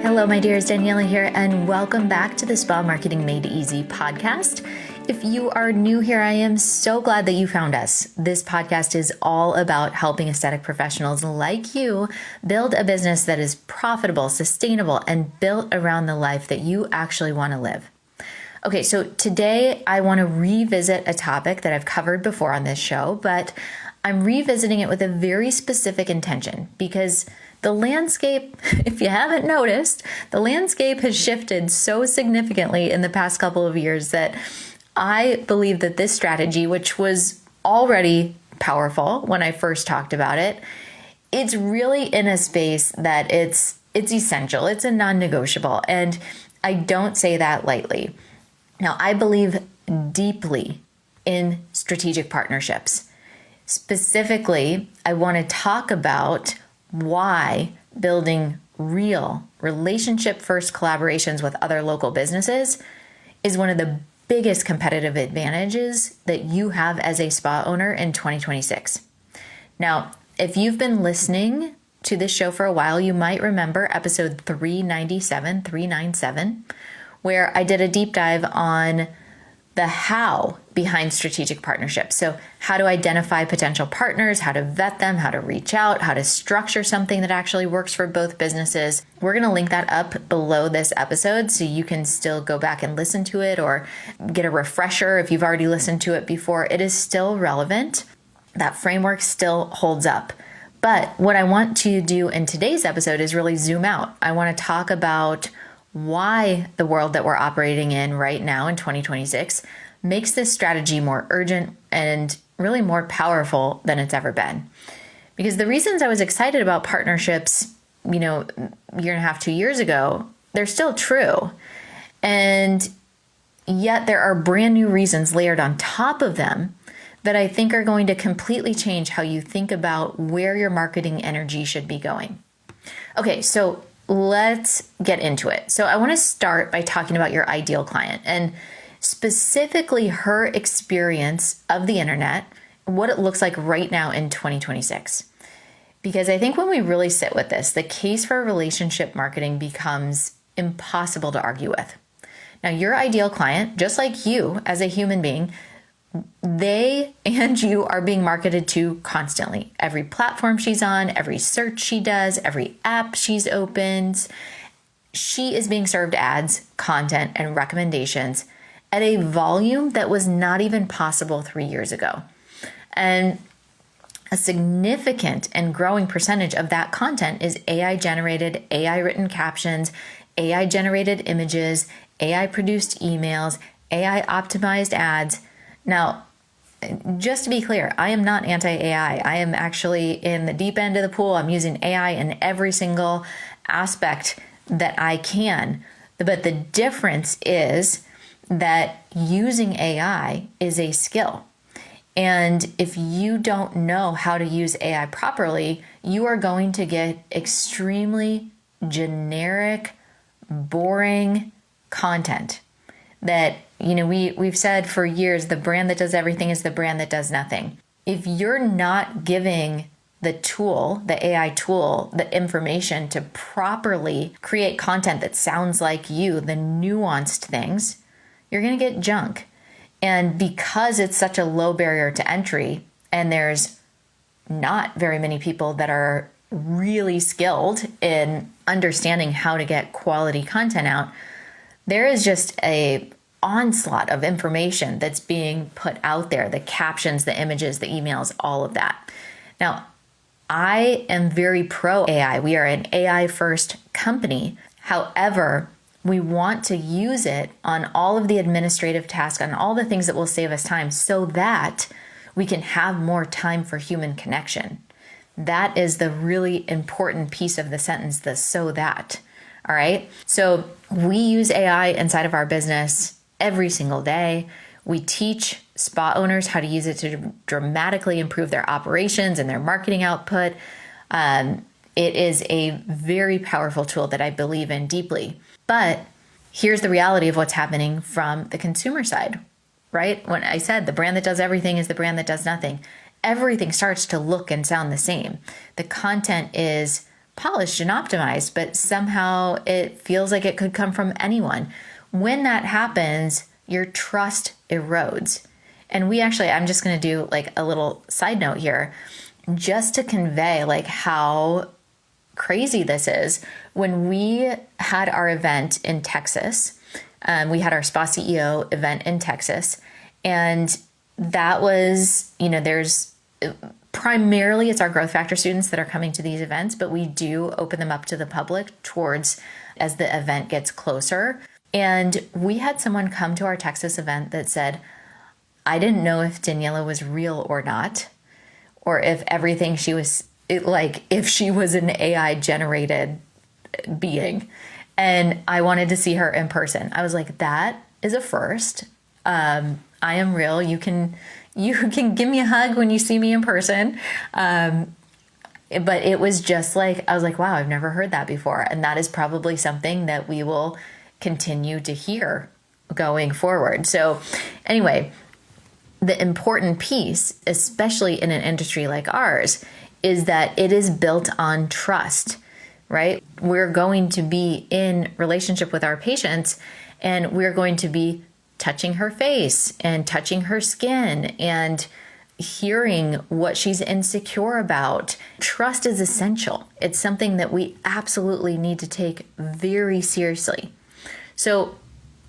Hello, my dears, Daniela here, and welcome back to the Spa Marketing Made Easy podcast. If you are new here, I am so glad that you found us. This podcast is all about helping aesthetic professionals like you build a business that is profitable, sustainable, and built around the life that you actually want to live. Okay, so today I want to revisit a topic that I've covered before on this show, but I'm revisiting it with a very specific intention because the landscape, if you haven't noticed, the landscape has shifted so significantly in the past couple of years that I believe that this strategy, which was already powerful when I first talked about it, it's really in a space that it's essential. It's a non-negotiable. And I don't say that lightly. Now, I believe deeply in strategic partnerships. Specifically, I want to talk about why building real relationship-first collaborations with other local businesses is one of the biggest competitive advantages that you have as a spa owner in 2026. Now, if you've been listening to this show for a while, you might remember episode 397, where I did a deep dive on the how behind strategic partnerships. So how to identify potential partners, how to vet them, how to reach out, how to structure something that actually works for both businesses. We're going to link that up below this episode so you can still go back and listen to it or get a refresher if you've already listened to it before. It is still relevant. That framework still holds up. But what I want to do in today's episode is really zoom out. I want to talk about why the world that we're operating in right now in 2026 makes this strategy more urgent and really more powerful than it's ever been. Because the reasons I was excited about partnerships, a year and a half, 2 years ago, they're still true. And yet there are brand new reasons layered on top of them that I think are going to completely change how you think about where your marketing energy should be going. Okay, so let's get into it. So I want to start by talking about your ideal client and specifically her experience of the internet, what it looks like right now in 2026. Because I think when we really sit with this, the case for relationship marketing becomes impossible to argue with. Now, your ideal client, just like you as a human being, they and you are being marketed to constantly. Every platform she's on, every search she does, every app she's opened, she is being served ads, content, and recommendations at a volume that was not even possible 3 years ago. And a significant and growing percentage of that content is AI generated, AI written captions, AI generated images, AI produced emails, AI optimized ads. Now, just to be clear, I am not anti-AI. I am actually in the deep end of the pool. I'm using AI in every single aspect that I can. But the difference is that using AI is a skill. And if you don't know how to use AI properly, you are going to get extremely generic, boring content that we've said for years, the brand that does everything is the brand that does nothing. If you're not giving the tool, the AI tool, the information to properly create content that sounds like you, the nuanced things, you're going to get junk. And because it's such a low barrier to entry, and there's not very many people that are really skilled in understanding how to get quality content out, there is just a onslaught of information that's being put out there, the captions, the images, the emails, all of that. Now, I am very pro AI. We are an AI first company. However, we want to use it on all of the administrative tasks, on all the things that will save us time so that we can have more time for human connection. That is the really important piece of the sentence, the so that. All right. So we use AI inside of our business every single day. We teach spa owners how to use it to dramatically improve their operations and their marketing output. It is a very powerful tool that I believe in deeply. But here's the reality of what's happening from the consumer side, right? When I said the brand that does everything is the brand that does nothing, everything starts to look and sound the same. The content is polished and optimized, but somehow it feels like it could come from anyone. When that happens, your trust erodes. And I'm just going to do like a little side note here, just to convey like how crazy this is. When we had our event in Texas, we had our Spa CEO event in Texas, and that was, there's primarily it's our growth factor students that are coming to these events, but we do open them up to the public towards as the event gets closer. And we had someone come to our Texas event that said, I didn't know if Daniela was real or not, or if everything she was if she was an AI generated being. And I wanted to see her in person. I was like, that is a first. I am real. You can give me a hug when you see me in person. But it was just like, I was like, wow, I've never heard that before. And that is probably something that we will continue to hear going forward. So anyway, the important piece, especially in an industry like ours, is that it is built on trust, right? We're going to be in relationship with our patients, and we're going to be touching her face and touching her skin and hearing what she's insecure about. Trust is essential. It's something that we absolutely need to take very seriously. So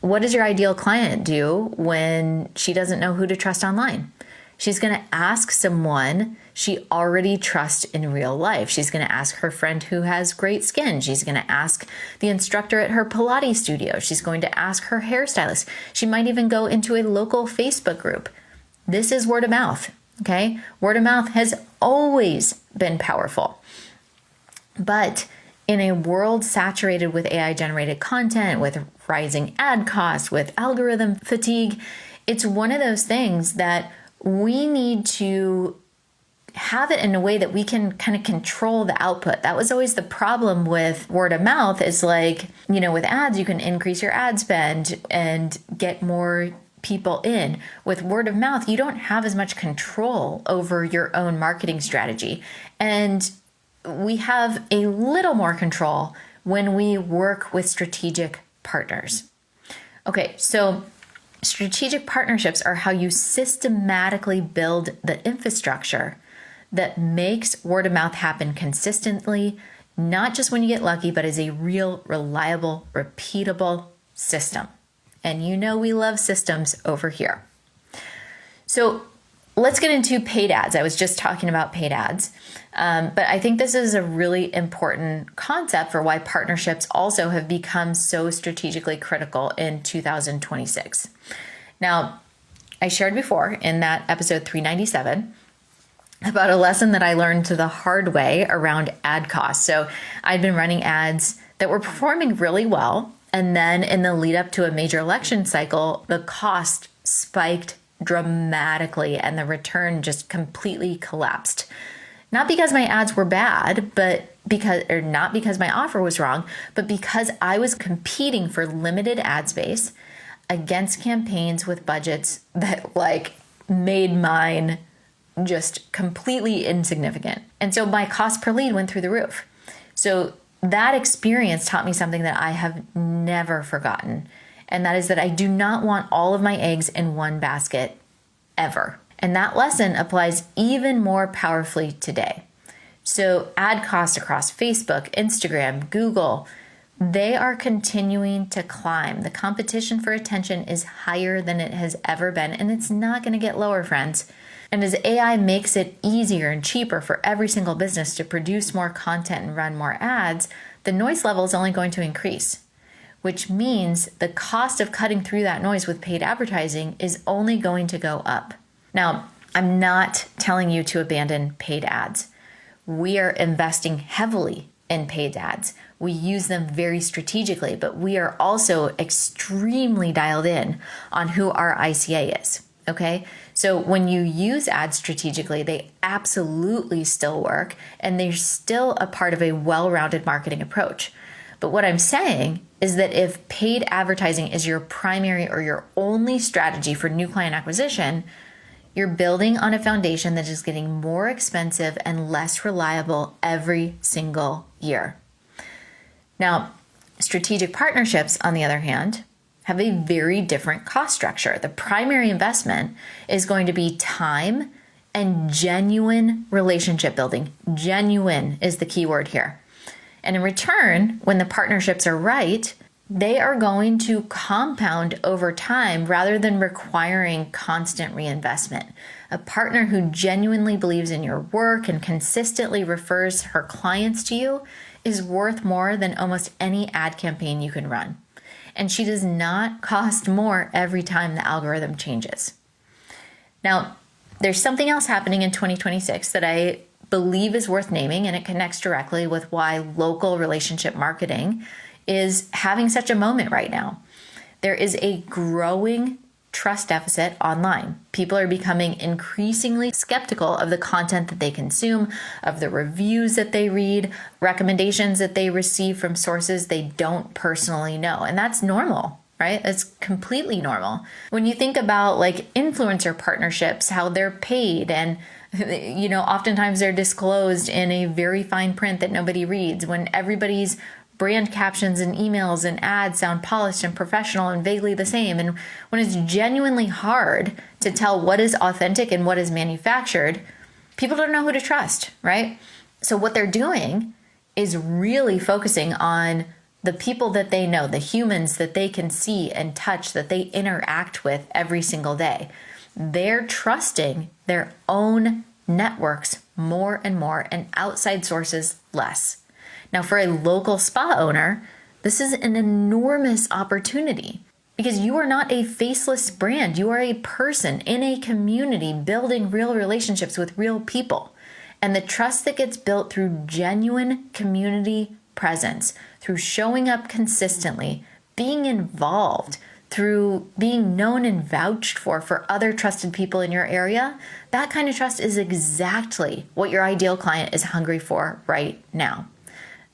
what does your ideal client do when she doesn't know who to trust online? She's going to ask someone she already trusts in real life. She's going to ask her friend who has great skin. She's going to ask the instructor at her Pilates studio. She's going to ask her hairstylist. She might even go into a local Facebook group. This is word of mouth, okay? Word of mouth has always been powerful. But in a world saturated with AI-generated content, with rising ad costs, with algorithm fatigue, it's one of those things that we need to have it in a way that we can kind of control the output. That was always the problem with word of mouth, is like, with ads, you can increase your ad spend and get more people in. With word of mouth, you don't have as much control over your own marketing strategy. And we have a little more control when we work with strategic partners. Okay, so strategic partnerships are how you systematically build the infrastructure that makes word of mouth happen consistently, not just when you get lucky, but as a real, reliable, repeatable system. And we love systems over here. So let's get into paid ads. I was just talking about paid ads, but I think this is a really important concept for why partnerships also have become so strategically critical in 2026. Now, I shared before in that episode 397 about a lesson that I learned the hard way around ad costs. So I'd been running ads that were performing really well, and then in the lead up to a major election cycle, the cost spiked dramatically and the return just completely collapsed. Not because my ads were bad, not because my offer was wrong, but because I was competing for limited ad space against campaigns with budgets that made mine just completely insignificant. And so my cost per lead went through the roof. So that experience taught me something that I have never forgotten. And that is that I do not want all of my eggs in one basket ever. And that lesson applies even more powerfully today. So ad costs across Facebook, Instagram, Google, they are continuing to climb. The competition for attention is higher than it has ever been, and it's not going to get lower, friends. And as AI makes it easier and cheaper for every single business to produce more content and run more ads, the noise level is only going to increase, which means the cost of cutting through that noise with paid advertising is only going to go up. Now, I'm not telling you to abandon paid ads. We are investing heavily in paid ads. We use them very strategically, but we are also extremely dialed in on who our ICA is, okay? So when you use ads strategically, they absolutely still work, and they're still a part of a well-rounded marketing approach. But what I'm saying is that if paid advertising is your primary or your only strategy for new client acquisition, You're building on a foundation that is getting more expensive and less reliable every single year. Now, strategic partnerships, on the other hand, have a very different cost structure. The primary investment is going to be time and genuine relationship building. Genuine is the key word here. And in return, when the partnerships are right, they are going to compound over time rather than requiring constant reinvestment. A partner who genuinely believes in your work and consistently refers her clients to you is worth more than almost any ad campaign you can run. And she does not cost more every time the algorithm changes. Now, there's something else happening in 2026 that I believe is worth naming, and it connects directly with why local relationship marketing is having such a moment right now. There is a growing trust deficit online. People are becoming increasingly skeptical of the content that they consume, of the reviews that they read, recommendations that they receive from sources they don't personally know. And that's normal, right? It's completely normal. When you think about like influencer partnerships, how they're paid and oftentimes they're disclosed in a very fine print that nobody reads, when everybody's brand captions and emails and ads sound polished and professional and vaguely the same. And when it's genuinely hard to tell what is authentic and what is manufactured, people don't know who to trust, right? So what they're doing is really focusing on the people that they know, the humans that they can see and touch, that they interact with every single day. They're trusting their own networks more and more and outside sources less. Now, for a local spa owner, this is an enormous opportunity because you are not a faceless brand. You are a person in a community building real relationships with real people. And the trust that gets built through genuine community presence, through showing up consistently, being involved, through being known and vouched for other trusted people in your area, that kind of trust is exactly what your ideal client is hungry for right now.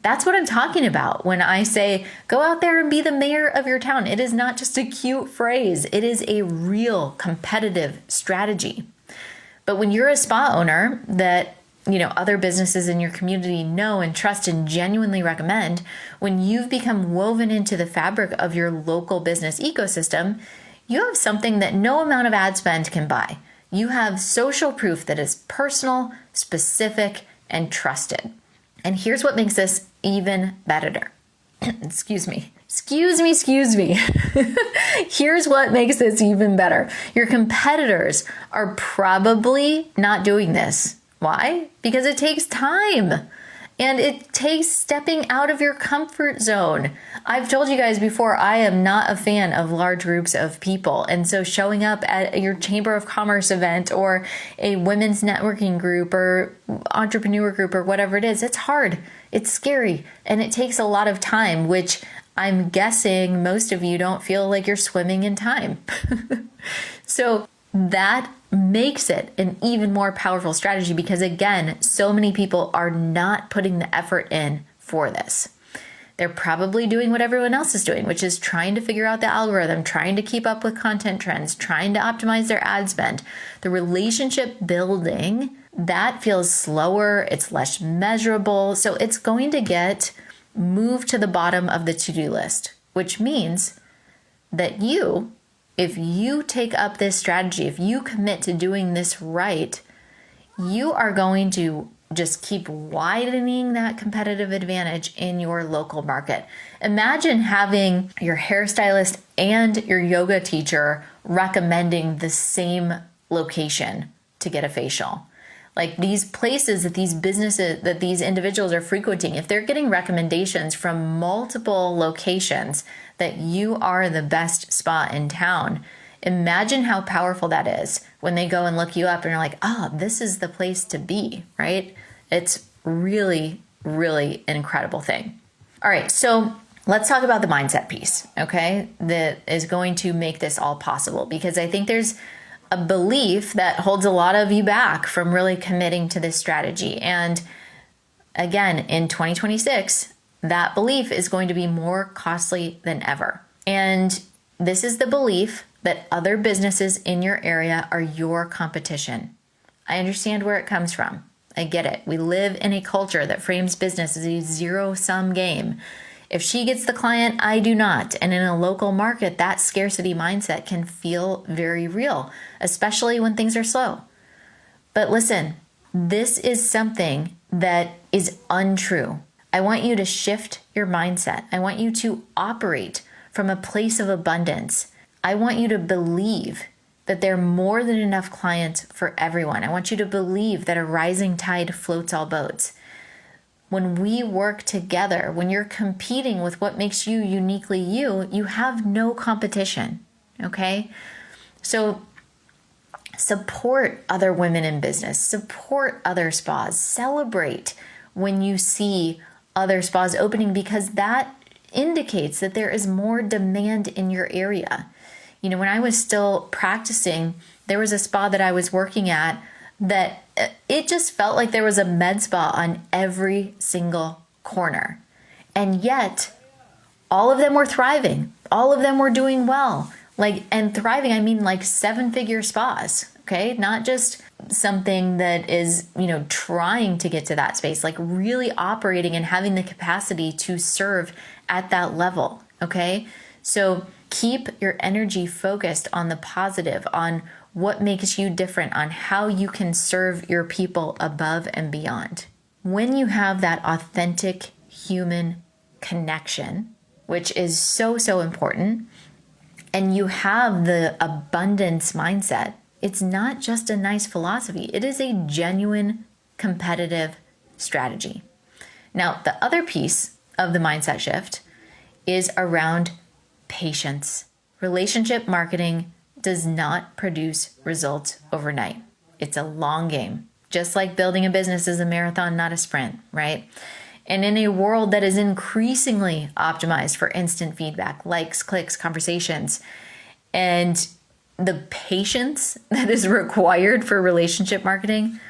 That's what I'm talking about when I say, go out there and be the mayor of your town. It is not just a cute phrase. It is a real competitive strategy. But when you're a spa owner that, other businesses in your community know and trust and genuinely recommend, when you've become woven into the fabric of your local business ecosystem, you have something that no amount of ad spend can buy. You have social proof that is personal, specific, and trusted. And here's what makes this even better. Excuse me. Here's what makes this even better. Your competitors are probably not doing this. Why? Because it takes time. And it takes stepping out of your comfort zone. I've told you guys before, I am not a fan of large groups of people. And so showing up at your Chamber of Commerce event or a women's networking group or entrepreneur group or whatever it is, it's hard. It's scary. And it takes a lot of time, which I'm guessing most of you don't feel like you're swimming in time. So that makes it an even more powerful strategy because, again, so many people are not putting the effort in for this. They're probably doing what everyone else is doing, which is trying to figure out the algorithm, trying to keep up with content trends, trying to optimize their ad spend. The relationship building, that feels slower, it's less measurable, so it's going to get moved to the bottom of the to-do list, which means that if you take up this strategy, if you commit to doing this right, you are going to just keep widening that competitive advantage in your local market. Imagine having your hairstylist and your yoga teacher recommending the same location to get a facial. Like these places that these businesses, that these individuals are frequenting, if they're getting recommendations from multiple locations that you are the best spa in town, imagine how powerful that is when they go and look you up and are like, oh, this is the place to be, right? It's really, really an incredible thing. All right, so let's talk about the mindset piece, okay? That is going to make this all possible because I think there's a belief that holds a lot of you back from really committing to this strategy. And again, in 2026, that belief is going to be more costly than ever. And this is the belief that other businesses in your area are your competition. I understand where it comes from. I get it. We live in a culture that frames business as a zero-sum game. If she gets the client, I do not. And in a local market, that scarcity mindset can feel very real, especially when things are slow. But listen, this is something that is untrue. I want you to shift your mindset. I want you to operate from a place of abundance. I want you to believe that there are more than enough clients for everyone. I want you to believe that a rising tide floats all boats. When we work together, when you're competing with what makes you uniquely you, you have no competition, okay? So support other women in business, support other spas, celebrate when you see other spas opening, because that indicates that there is more demand in your area. You know, when I was still practicing, there was a spa that I was working at that it just felt like there was a med spa on every single corner. And yet, all of them were thriving. All of them were doing well. And thriving, I mean like 7-figure spas, okay? Not just something that is, trying to get to that space, like really operating and having the capacity to serve at that level, okay? So keep your energy focused on the positive, on what makes you different, on how you can serve your people above and beyond. When you have that authentic human connection, which is so, so important, and you have the abundance mindset, it's not just a nice philosophy. It is a genuine competitive strategy. Now, the other piece of the mindset shift is around patience. Relationship marketing does not produce results overnight. It's a long game. Just like building a business is a marathon, not a sprint, right? And in a world that is increasingly optimized for instant feedback, likes, clicks, conversations, and the patience that is required for relationship marketing,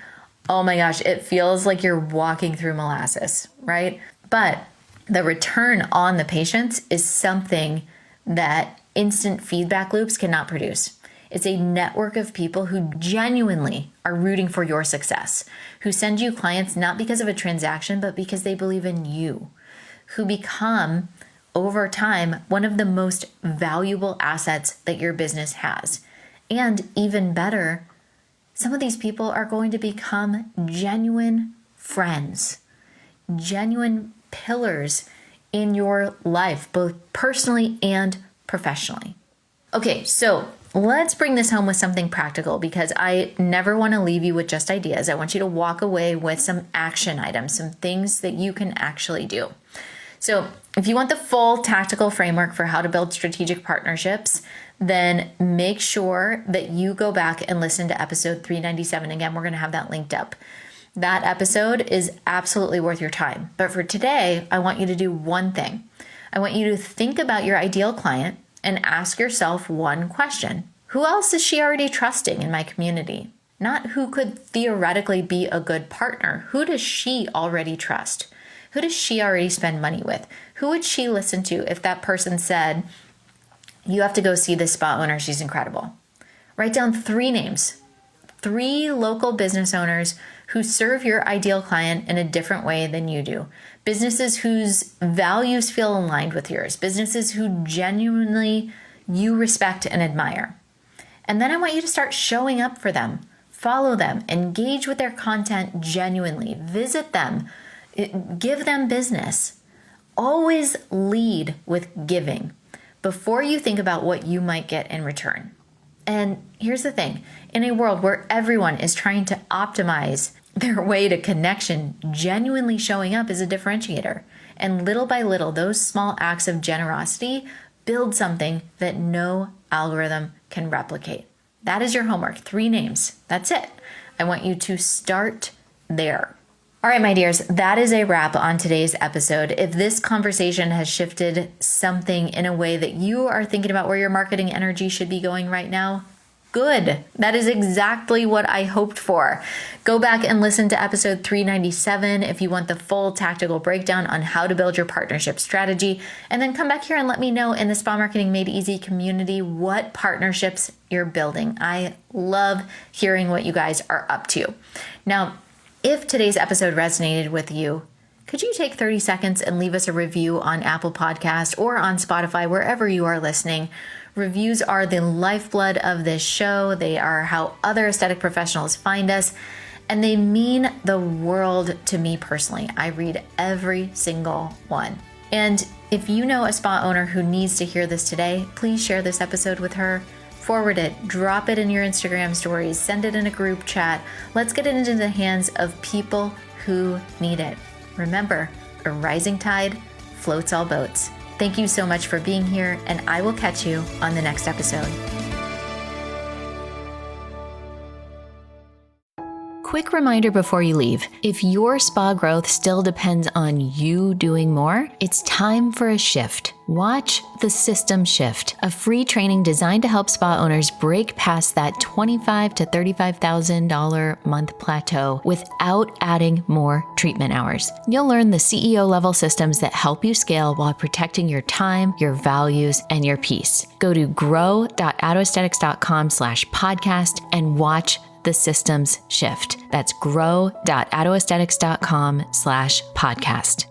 oh my gosh, it feels like you're walking through molasses, right? But the return on the patience is something that instant feedback loops cannot produce. It's a network of people who genuinely are rooting for your success, who send you clients not because of a transaction, but because they believe in you, who become, over time, one of the most valuable assets that your business has. And even better, some of these people are going to become genuine friends, genuine pillars in your life, both personally and professionally. Okay, so let's bring this home with something practical, because I never want to leave you with just ideas. I want you to walk away with some action items, some things that you can actually do. So if you want the full tactical framework for how to build strategic partnerships, then make sure that you go back and listen to episode 397. Again, we're going to have that linked up. That episode is absolutely worth your time. But for today, I want you to do one thing. I want you to think about your ideal client and ask yourself one question. Who else is she already trusting in my community? Not who could theoretically be a good partner. Who does she already trust? Who does she already spend money with? Who would she listen to if that person said, you have to go see this spa owner, she's incredible? Write down 3 names, 3 local business owners who serve your ideal client in a different way than you do. Businesses whose values feel aligned with yours. Businesses who genuinely you respect and admire. And then I want you to start showing up for them. Follow them. Engage with their content genuinely. Visit them. Give them business. Always lead with giving before you think about what you might get in return. And here's the thing. In a world where everyone is trying to optimize their way to connection, genuinely showing up is a differentiator. And little by little, those small acts of generosity build something that no algorithm can replicate. That is your homework. 3 names. That's it. I want you to start there. All right, my dears, that is a wrap on today's episode. If this conversation has shifted something in a way that you are thinking about where your marketing energy should be going right now, Good. That is exactly what I hoped for. Go back and listen to episode 397 if you want the full tactical breakdown on how to build your partnership strategy. And then come back here and let me know in the Spa Marketing Made Easy community what partnerships you're building. I love hearing what you guys are up to. Now, if today's episode resonated with you, could you take 30 seconds and leave us a review on Apple Podcast or on Spotify, wherever you are listening? Reviews are the lifeblood of this show. They are how other aesthetic professionals find us, and they mean the world to me personally. I read every single one. And if you know a spa owner who needs to hear this today, please share this episode with her. Forward it, drop it in your Instagram stories, send it in a group chat. Let's get it into the hands of people who need it. Remember, a rising tide floats all boats. Thank you so much for being here, and I will catch you on the next episode. Quick reminder before you leave, if your spa growth still depends on you doing more, it's time for a shift. Watch The System Shift, a free training designed to help spa owners break past that $25,000 to $35,000 month plateau without adding more treatment hours. You'll learn the CEO level systems that help you scale while protecting your time, your values, and your peace. Go to grow.autoaesthetics.com/podcast and watch The Systems Shift. That's grow.autoaesthetics.com/podcast.